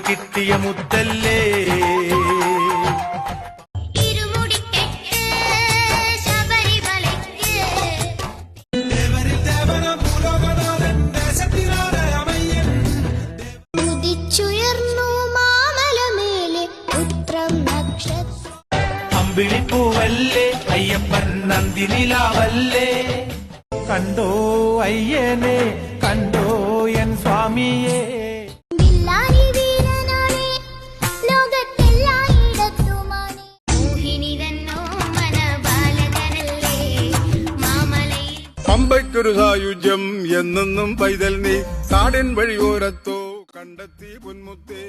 കിട്ടിയ മുത്തല്ലേ. അമ്പിളിപ്പൂവല്ലേ അയ്യപ്പൻ നന്ദിനിലാവല്ലേ. കണ്ടോ അയ്യനെ കണ്ടോ എൻ സ്വാമിയെ. പമ്പയ്ക്കൊരു സായുജ്യം എന്നെന്നും പൈതൽ നീ കാടിൻ വഴിയോരത്തോ കണ്ടെത്തി പൊന്മുത്തേ.